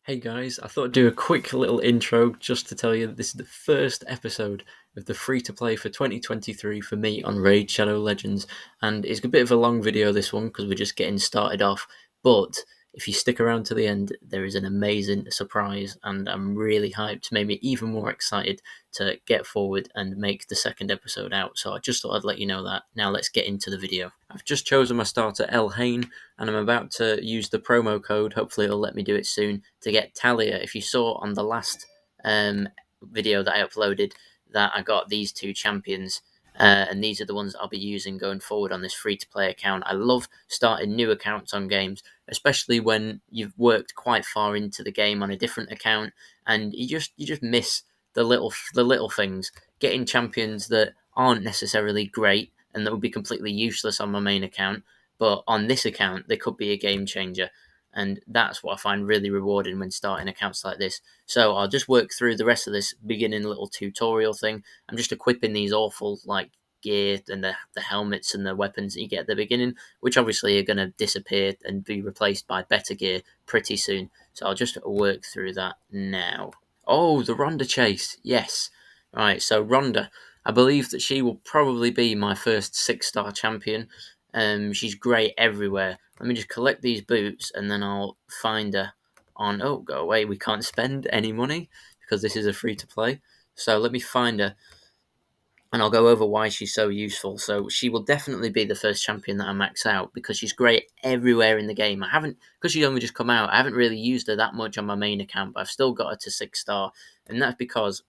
Hey guys, I thought I'd do a quick little intro just to tell you that this is the first episode of the free to play for 2023 for me on Raid Shadow Legends, and it's a bit of a long video this one because we're just getting started off. But if you stick around to the end, there is an amazing surprise, and I'm really hyped, made me even more excited to get forward and make the second episode out. So I just thought I'd let you know that. Now let's get into the video. I've just chosen my starter El Hain, and I'm about to use the promo code. Hopefully it'll let me do it soon to get Talia. If you saw on the last video that I uploaded that I got these two champions, and these are the ones I'll be using going forward on this free-to-play account. I love starting new accounts on games, especially when you've worked quite far into the game on a different account, and you just miss the little things. Getting champions that aren't necessarily great and that would be completely useless on my main account, but on this account they could be a game changer. And that's what I find really rewarding when starting accounts like this. So I'll just work through the rest of this beginning little tutorial thing. I'm just equipping these awful gear and the helmets and the weapons that you get at the beginning, which obviously are going to disappear and be replaced by better gear pretty soon. So I'll just work through that now. Oh, the Rhonda chase, yes. Right, so Rhonda, I believe that she will probably be my first 6-star champion. She's great everywhere. Let me just collect these boots and then I'll find her on. Oh, go away. We can't spend any money because this is a free to play. So let me find her and I'll go over why she's so useful. So she will definitely be the first champion that I max out because she's great everywhere in the game. I haven't, because she's only just come out, I haven't really used her that much on my main account, but I've still got her to 6-star. And that's because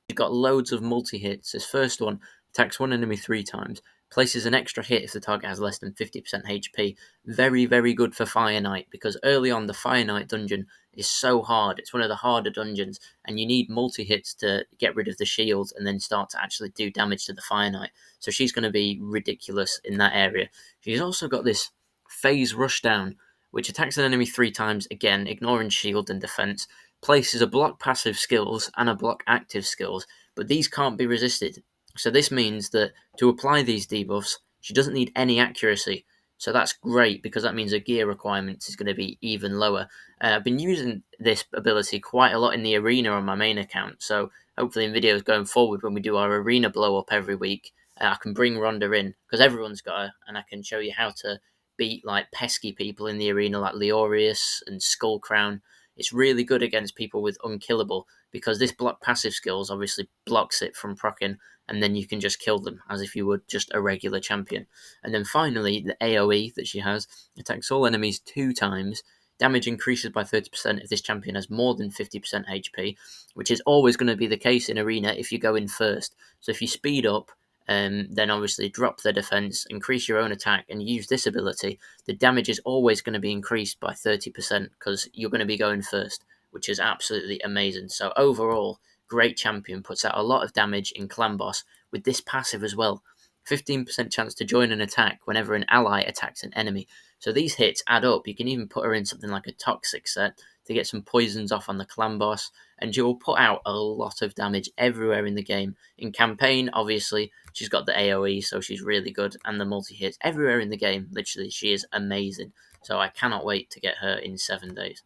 she's got loads of multi-hits. This first one attacks one enemy 3 times, places an extra hit if the target has less than 50% HP. Very, very good for Fire Knight because early on the Fire Knight dungeon is so hard. It's one of the harder dungeons, and you need multi-hits to get rid of the shields and then start to actually do damage to the Fire Knight. So she's going to be ridiculous in that area. She's also got this Phase Rushdown, which attacks an enemy 3 times, again, ignoring shield and defense, places a block passive skills and a block active skills, but these can't be resisted. So this means that to apply these debuffs, she doesn't need any accuracy. So that's great because that means her gear requirements is going to be even lower. I've been using this ability quite a lot in the arena on my main account, so hopefully in videos going forward when we do our arena blow up every week, I can bring Rhonda in because everyone's got her, and I can show you how to beat pesky people in the arena like Leorius and Skullcrown. It's really good against people with unkillable because this block passive skills obviously blocks it from proccing, and then you can just kill them as if you would just a regular champion. And then finally, the AoE that she has attacks all enemies 2 times. Damage increases by 30% if this champion has more than 50% HP, which is always going to be the case in Arena if you go in first. So if you speed up, then obviously drop their defense, increase your own attack, and use this ability, the damage is always going to be increased by 30% because you're going to be going first, which is absolutely amazing. So overall, great champion, puts out a lot of damage in Clan Boss with this passive as well. 15% chance to join an attack whenever an ally attacks an enemy. So these hits add up. You can even put her in something like a toxic set to get some poisons off on the Clan Boss, and she will put out a lot of damage everywhere in the game. In campaign, obviously, she's got the AoE, so she's really good, and the multi-hits everywhere in the game. Literally, she is amazing. So I cannot wait to get her in 7 days.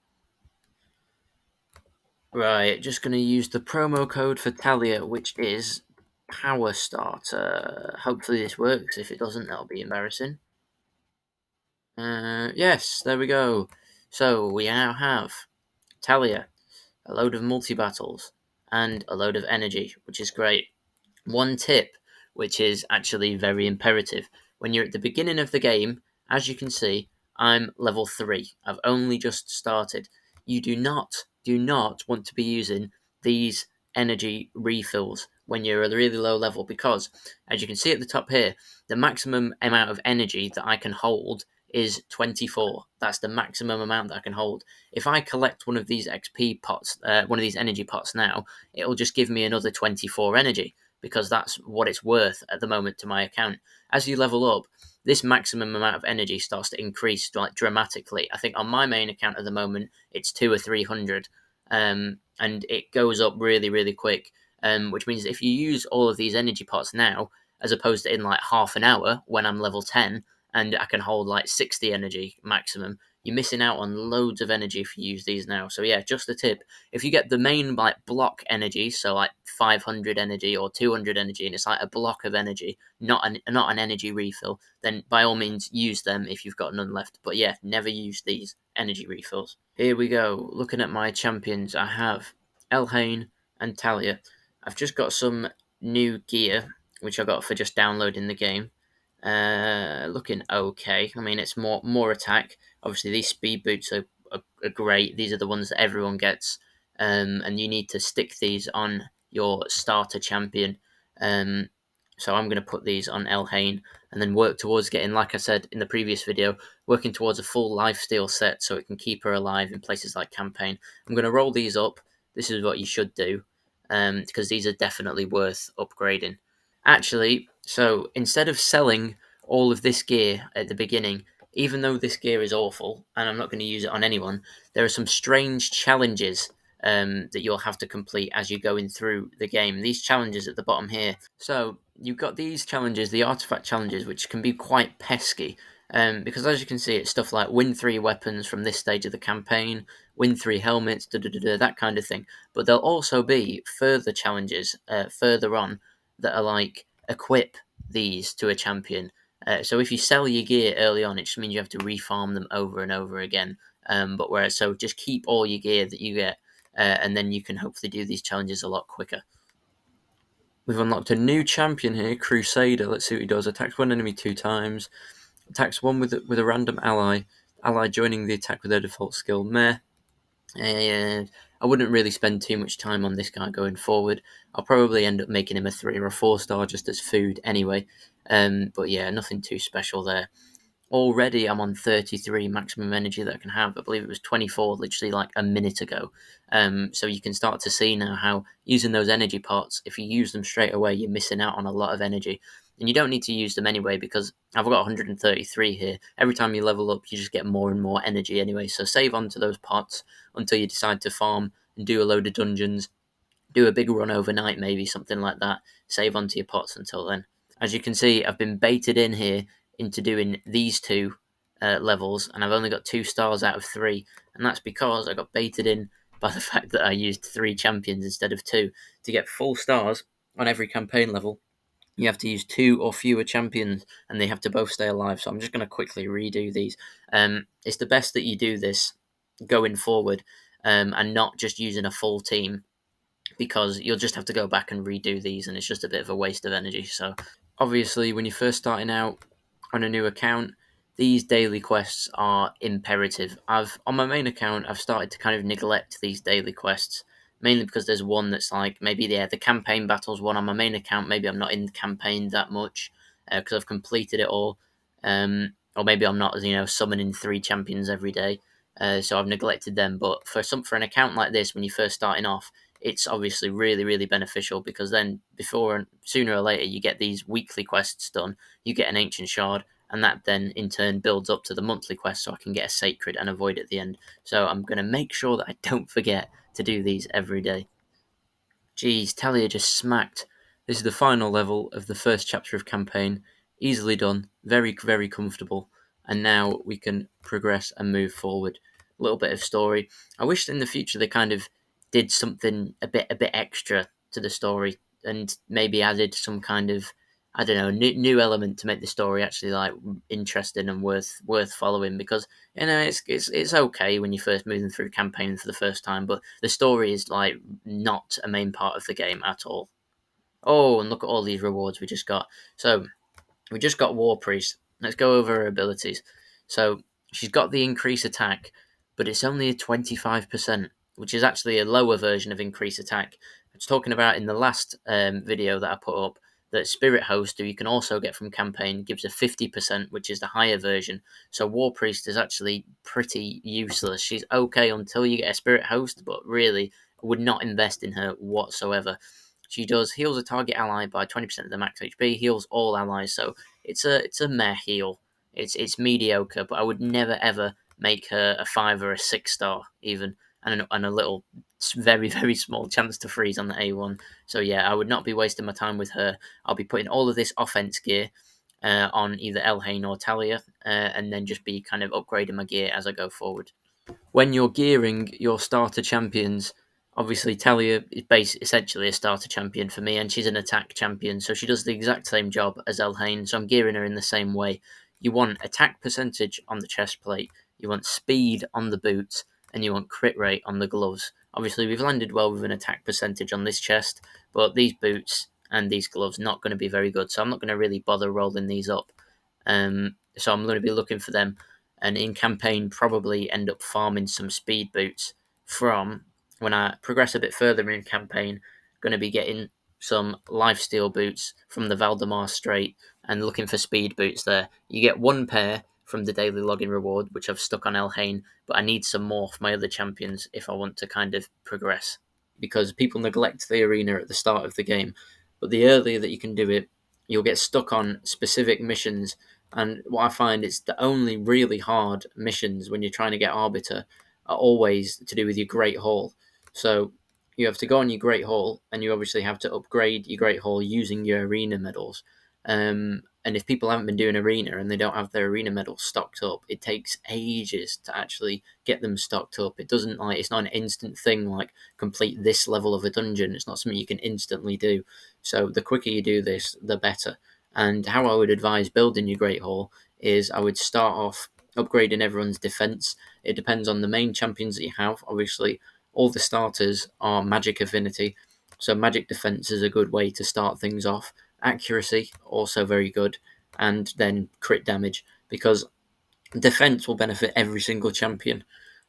Right, just going to use the promo code for Talia, which is Power Starter. Hopefully this works. If it doesn't, that'll be embarrassing. Yes, there we go. So we now have Talia, a load of multi-battles, and a load of energy, which is great. One tip, which is actually very imperative. When you're at the beginning of the game, as you can see, I'm level 3. I've only just started. You do not want to be using these energy refills when you're at a really low level because, as you can see at the top here, the maximum amount of energy that I can hold is 24. That's the maximum amount that I can hold. If I collect one of these XP pots, one of these energy pots now, it'll just give me another 24 energy because that's what it's worth at the moment to my account. As you level up, this maximum amount of energy starts to increase dramatically. I think on my main account at the moment, it's 2 or 300, and it goes up really, really quick, which means if you use all of these energy pots now, as opposed to in half an hour when I'm level 10, and I can hold like 60 energy maximum. You're missing out on loads of energy if you use these now. So yeah, just a tip. If you get the main like block energy, so like 500 energy or 200 energy, and it's like a block of energy, not an energy refill, then by all means use them if you've got none left. But yeah, never use these energy refills. Here we go. Looking at my champions, I have Elhain and Talia. I've just got some new gear, which I got for just downloading the game. Looking okay. I mean, it's more attack. Obviously, these speed boots are great. These are the ones that everyone gets, and you need to stick these on your starter champion. Um, so I'm going to put these on Elhain and then work towards getting, like I said in the previous video, working towards a full lifesteal set so it can keep her alive in places like campaign. I'm going to roll these up. This is what you should do, because these are definitely worth upgrading. Actually, so instead of selling all of this gear at the beginning, even though this gear is awful and I'm not going to use it on anyone, there are some strange challenges that you'll have to complete as you're going through the game. These challenges at the bottom here. So you've got these challenges, the artifact challenges, which can be quite pesky. Because as you can see, it's stuff like win 3 weapons from this stage of the campaign, win 3 helmets, that kind of thing. But there'll also be further challenges further on that are like equip these to a champion. So if you sell your gear early on, it just means you have to refarm them over and over again. But whereas, so just keep all your gear that you get, and then you can hopefully do these challenges a lot quicker. We've unlocked a new champion here, Crusader. Let's see what he does. Attacks one enemy 2 times. Attacks one with a random ally. Ally joining the attack with their default skill. Meh. And I wouldn't really spend too much time on this guy going forward. I'll probably end up making him a 3 or a 4 star just as food anyway. But yeah, nothing too special there. Already I'm on 33 maximum energy that I can have. I believe it was 24 literally like a minute ago. So you can start to see now how using those energy pots, if you use them straight away, you're missing out on a lot of energy. And you don't need to use them anyway because I've got 133 here. Every time you level up, you just get more and more energy anyway. So save onto those pots until you decide to farm and do a load of dungeons. Do a big run overnight, maybe something like that. Save onto your pots until then. As you can see, I've been baited in here into doing these two levels, and I've only got 2 stars out of 3, and that's because I got baited in by the fact that I used 3 champions instead of 2. To get full stars on every campaign level, you have to use 2 or fewer champions, and they have to both stay alive. So I'm just going to quickly redo these. It's the best that you do this going forward, and not just using a full team, because you'll just have to go back and redo these, and it's just a bit of a waste of energy. So obviously, when you're first starting out on a new account, these daily quests are imperative. On my main account, I've started to kind of neglect these daily quests, mainly because there's one that's like maybe the campaign battles one on my main account. Maybe I'm not in the campaign that much because I've completed it all, or maybe I'm not summoning 3 champions every day. So I've neglected them. But for an account like this, when you're first starting off, it's obviously really, really beneficial because then sooner or later you get these weekly quests done, you get an ancient shard, and that then in turn builds up to the monthly quest so I can get a sacred and avoid at the end. So I'm going to make sure that I don't forget to do these every day. Geez, Talia just smacked. This is the final level of the first chapter of campaign. Easily done, very, very comfortable. And now we can progress and move forward. A little bit of story. I wish in the future they kind of did something a bit extra to the story and maybe added some kind of, I don't know, new element to make the story actually like interesting and worth following, because it's okay when you're first moving through campaign for the first time, but the story is like not a main part of the game at all. Oh, and look at all these rewards we just got. So we just got War Priest. Let's go over her abilities. So she's got the increase attack, but it's only a 25%, which is actually a lower version of increase attack. I was talking about in the last video that I put up that Spirit Host, who you can also get from campaign, gives a 50%, which is the higher version. So War Priest is actually pretty useless. She's okay until you get a Spirit Host, but really I would not invest in her whatsoever. She does heals a target ally by 20% of the max HP, heals all allies, so it's a meh heal. It's mediocre, but I would never ever make her a 5 or a 6 star even, and a little very, very small chance to freeze on the A1. So yeah, I would not be wasting my time with her. I'll be putting all of this offense gear on either Elhain or Talia, and then just be kind of upgrading my gear as I go forward. When you're gearing your starter champions, obviously Talia is essentially a starter champion for me, and she's an attack champion, so she does the exact same job as Elhain, so I'm gearing her in the same way. You want attack percentage on the chest plate, you want speed on the boots, and you want crit rate on the gloves. Obviously, we've landed well with an attack percentage on this chest, but these boots and these gloves not going to be very good, so I'm not going to really bother rolling these up. So I'm going to be looking for them, and in campaign probably end up farming some speed boots from when I progress a bit further in campaign. Going to be getting some lifesteal boots from the Valdemar Strait and looking for speed boots there. You get one pair from the daily login reward, which I've stuck on Elhain, but I need some more for my other champions if I want to kind of progress, because people neglect the arena at the start of the game, but the earlier that you can do it, you'll get stuck on specific missions. And what I find is the only really hard missions when you're trying to get Arbiter are always to do with your Great Hall. So you have to go on your Great Hall, and you obviously have to upgrade your Great Hall using your arena medals. And if people haven't been doing arena and they don't have their arena medals stocked up, it takes ages to actually get them stocked up. It's not an instant thing like complete this level of a dungeon. It's not something you can instantly do. So the quicker you do this, the better. And how I would advise building your Great Hall is I would start off upgrading everyone's defense. It depends on the main champions that you have. Obviously, all the starters are magic affinity, so magic defense is a good way to start things off. Accuracy, also very good, and then crit damage, because defense will benefit every single champion.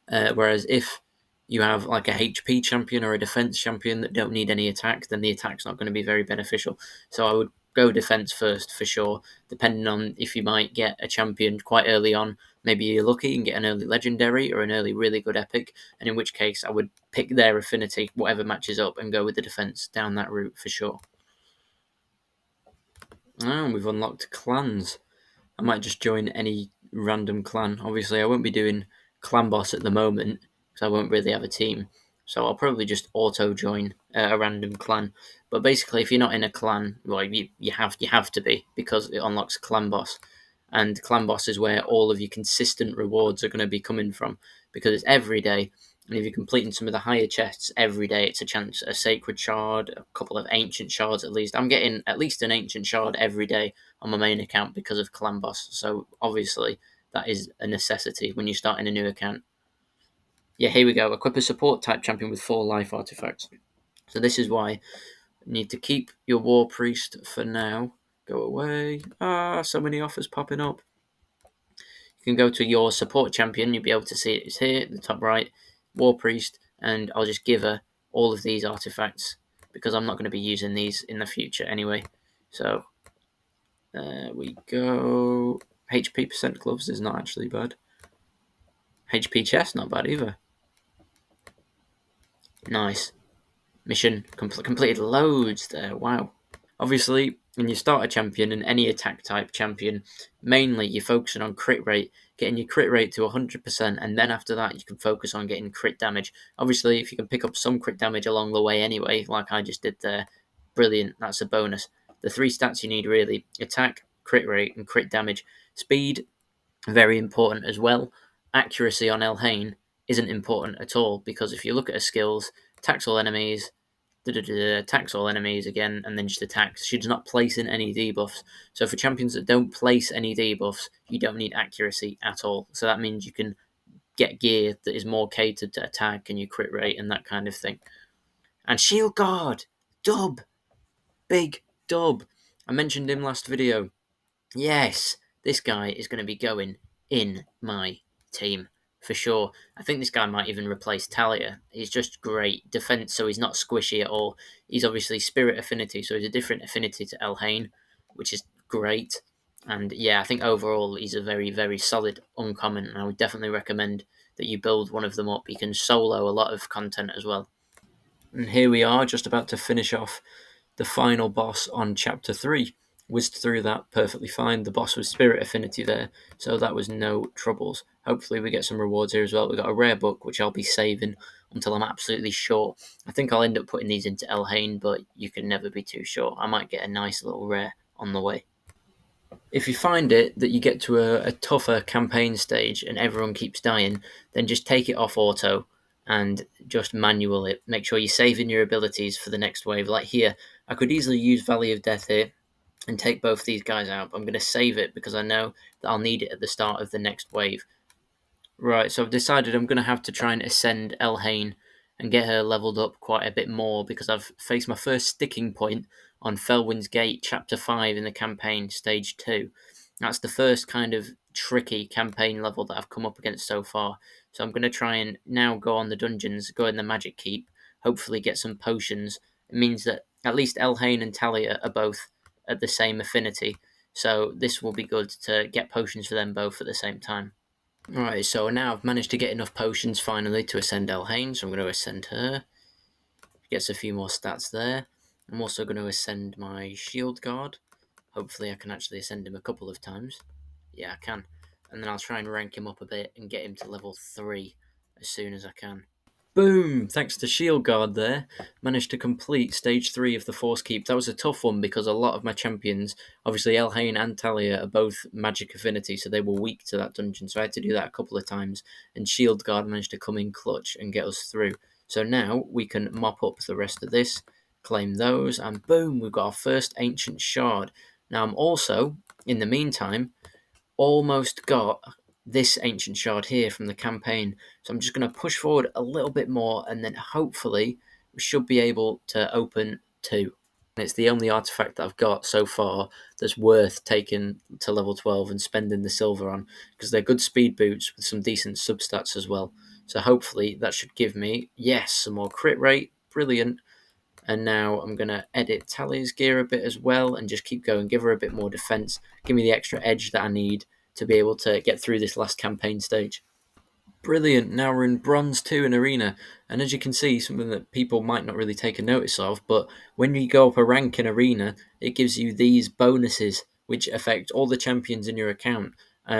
Whereas if you have like a HP champion or a defense champion that don't need any attack, then the attack's not going to be very beneficial. So I would go defense first for sure, depending on if you might get a champion quite early on. Maybe you're lucky and get an early legendary or an early really good epic, and in which case I would pick their affinity, whatever matches up, and go with the defense down that route for sure. Oh, we've unlocked clans. I might just join any random clan. Obviously, I won't be doing clan boss at the moment because I won't really have a team. So I'll probably just auto join a random clan. But basically, if you're not in a clan, well, you have to be, because it unlocks clan boss, and clan boss is where all of your consistent rewards are going to be coming from, because it's every day. And if you're completing some of the higher chests every day, it's a chance, a sacred shard, a couple of ancient shards at least. I'm getting at least an ancient shard every day on my main account because of clan boss. So obviously that is a necessity when you're starting a new account. Yeah, here we go. Equip a support type champion with 4 life artifacts. So this is why you need to keep your war priest for now. Go away. So many offers popping up. You can go to your support champion. You'll be able to see it's here at the top right. War priest, and I'll just give her all of these artifacts because I'm not going to be using these in the future anyway. So there we go. HP percent gloves is not actually bad. HP chest, not bad either. Nice. Mission completed loads there. Wow. Obviously, when you start a champion and any attack type champion, mainly you're focusing on crit rate, getting your crit rate to 100%, and then after that you can focus on getting crit damage. Obviously, if you can pick up some crit damage along the way anyway, like I just did there, brilliant, that's a bonus. The 3 stats you need really: attack, crit rate, and crit damage. Speed, very important as well. Accuracy on Elhain isn't important at all, because if you look at her skills, attacks all enemies, attacks all enemies again, and then just attacks. She does not place in any debuffs. So for champions that don't place any debuffs, you don't need accuracy at all. So that means you can get gear that is more catered to attack and your crit rate and that kind of thing. And Shield Guard! Dub! Big dub! I mentioned him last video. Yes, this guy is going to be going in my team for sure. I think this guy might even replace Talia. He's just great defense, so he's not squishy at all. He's obviously spirit affinity, so he's a different affinity to Elhain, which is great. And yeah, I think overall he's a very, very solid uncommon, and I would definitely recommend that you build one of them up. You can solo a lot of content as well. And here we are, just about to finish off the final boss on chapter 3. Whizzed through that perfectly fine. The boss was spirit affinity there, so that was no troubles. Hopefully we get some rewards here as well. We got a rare book, which I'll be saving until I'm absolutely sure. I think I'll end up putting these into Elhain, but you can never be too sure. I might get a nice little rare on the way. If you find it that you get to a tougher campaign stage and everyone keeps dying, then just take it off auto and just manual it. Make sure you're saving your abilities for the next wave. Like here, I could easily use Valley of Death here and take both these guys out. I'm going to save it because I know that I'll need it at the start of the next wave. Right, so I've decided I'm going to have to try and ascend Elhain and get her leveled up quite a bit more because I've faced my first sticking point on Felwyn's Gate, Chapter 5 in the campaign, Stage 2. That's the first kind of tricky campaign level that I've come up against so far. So I'm going to try and now go on the dungeons, go in the Magic Keep, hopefully get some potions. It means that at least Elhain and Talia are both at the same affinity, so this will be good to get potions for them both at the same time. Right, so now I've managed to get enough potions finally to ascend Elhain, so I'm going to ascend her. Gets a few more stats there. I'm also going to ascend my shield guard. Hopefully I can actually ascend him a couple of times. Yeah, I can. And then I'll try and rank him up a bit and get him to level 3 as soon as I can. Boom! Thanks to Shield Guard there, managed to complete Stage 3 of the Force Keep. That was a tough one because a lot of my champions, obviously Elhain and Talia, are both magic affinity, so they were weak to that dungeon. So I had to do that a couple of times, and Shield Guard managed to come in clutch and get us through. So now we can mop up the rest of this, claim those, and boom, we've got our first Ancient Shard. Now I'm also, in the meantime, almost got this Ancient Shard here from the campaign. So I'm just going to push forward a little bit more and then hopefully we should be able to open 2. And it's the only artifact that I've got so far that's worth taking to level 12 and spending the silver on, because they're good speed boots with some decent substats as well. So hopefully that should give me, yes, some more crit rate. Brilliant. And now I'm going to edit Talia's gear a bit as well and just keep going, give her a bit more defense, give me the extra edge that I need to be able to get through this last campaign stage. Brilliant, now we're in Bronze 2 in Arena, and as you can see, something that people might not really take a notice of, but when you go up a rank in Arena, it gives you these bonuses, which affect all the champions in your account.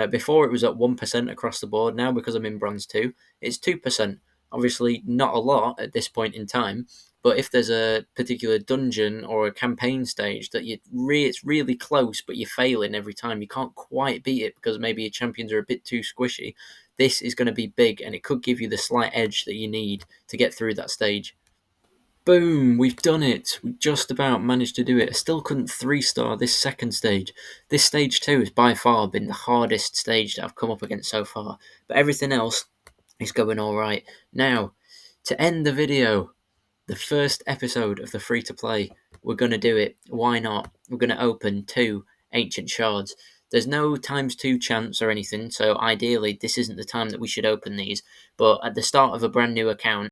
Before it was at 1% across the board, now because I'm in Bronze 2, it's 2%. Obviously not a lot at this point in time, but if there's a particular dungeon or a campaign stage that it's really close, but you're failing every time, you can't quite beat it because maybe your champions are a bit too squishy, this is going to be big and it could give you the slight edge that you need to get through that stage. Boom, we've done it. We just about managed to do it. I still couldn't 3-star this second stage. This stage 2 has by far been the hardest stage that I've come up against so far, but everything else is going alright. Now, to end the video, the first episode of the free-to-play, we're going to do it. Why not? We're going to open 2 Ancient Shards. There's no ×2 chance or anything, so ideally this isn't the time that we should open these, but at the start of a brand new account,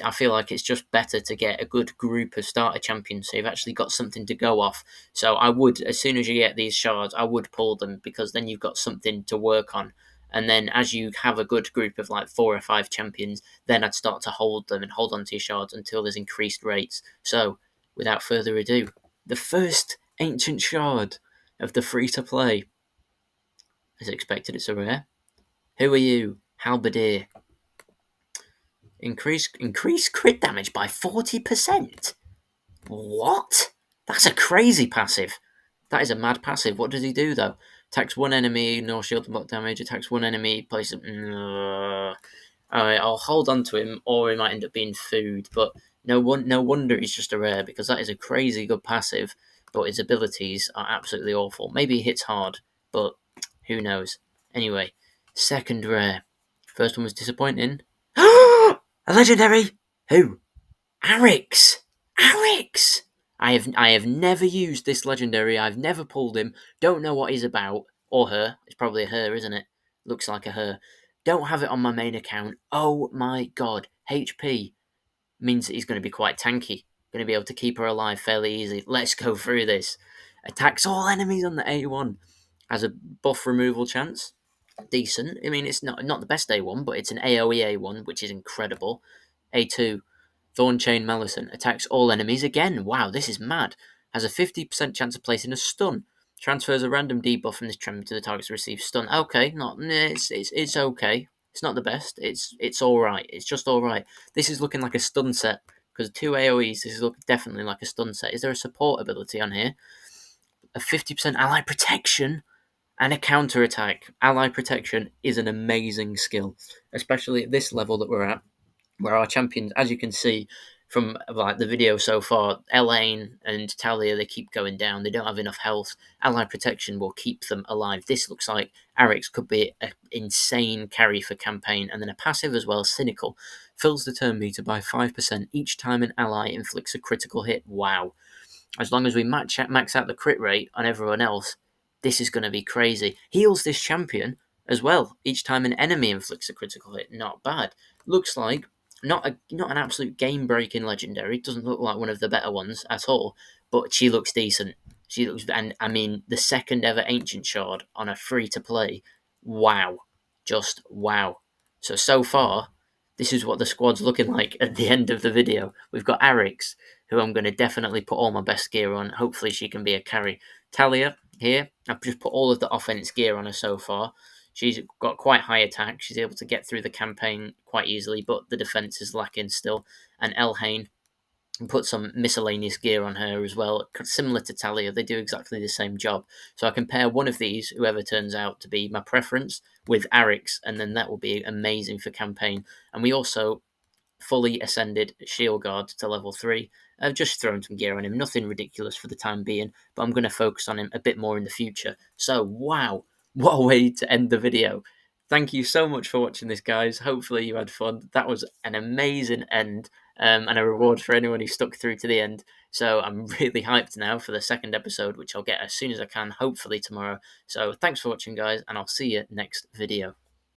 I feel like it's just better to get a good group of starter champions so you've actually got something to go off. So I would, as soon as you get these shards, I would pull them because then you've got something to work on. And then as you have a good group of like 4 or 5 champions, then I'd start to hold them and hold on to your shards until there's increased rates. So without further ado, the first Ancient Shard of the free-to-play. As expected, it's a rare. Who are you? Halberdier. Increase crit damage by 40%? What? That's a crazy passive. That is a mad passive. What does he do, though? Attacks one enemy, no shield and block damage. Attacks one enemy, places... Alright, I'll hold on to him, or he might end up being food. But no wonder he's just a rare, because that is a crazy good passive. But his abilities are absolutely awful. Maybe he hits hard, but who knows. Anyway, second rare. First one was disappointing. A legendary? Who? Arix! Arix! I have never used this legendary. I've never pulled him. Don't know what he's about. Or her. It's probably a her, isn't it? Looks like a her. Don't have it on my main account. Oh my god. HP means that he's going to be quite tanky. Going to be able to keep her alive fairly easy. Let's go through this. Attacks all enemies on the A1. Has a buff removal chance. Decent. I mean, it's not the best A1, but it's an AoE A1, which is incredible. A2. Thornchain Melisson attacks all enemies again. Wow, this is mad. Has a 50% chance of placing a stun. Transfers a random debuff from this champion to the target to receive stun. Okay, it's okay. It's not the best. It's all right. It's just all right. This is looking like a stun set because 2 AOE's. This is looking definitely like a stun set. Is there a support ability on here? a 50% ally protection and a counter attack. Ally protection is an amazing skill, especially at this level that we're at, where our champions, as you can see from like the video so far, Elaine and Talia, they keep going down. They don't have enough health. Ally protection will keep them alive. This looks like Arix could be an insane carry for campaign, and then a passive as well, Cynical, fills the turn meter by 5% each time an ally inflicts a critical hit. Wow. As long as we max out the crit rate on everyone else, this is going to be crazy. Heals this champion as well each time an enemy inflicts a critical hit. Not bad. Looks like not an absolute game breaking legendary. Doesn't look like one of the better ones at all, but she looks decent. She looks, and I mean, the second ever Ancient Shard on a free to play. Wow, just wow. So far, this is what the squad's looking like at the end of the video. We've got Arix, who I'm going to definitely put all my best gear on. Hopefully she can be a carry. Talia here, I've just put all of the offense gear on her so far. She's got quite high attack. She's able to get through the campaign quite easily, but the defense is lacking still. And Elhain, put some miscellaneous gear on her as well, similar to Talia. They do exactly the same job. So I can pair one of these, whoever turns out to be my preference, with Arix, and then that will be amazing for campaign. And we also fully ascended Shield Guard to level 3. I've just thrown some gear on him, nothing ridiculous for the time being, but I'm going to focus on him a bit more in the future. So, wow, what a way to end the video. Thank you so much for watching this, guys. Hopefully you had fun. That was an amazing end, and a reward for anyone who stuck through to the end. So I'm really hyped now for the second episode, which I'll get as soon as I can, hopefully tomorrow. So thanks for watching, guys, and I'll see you next video.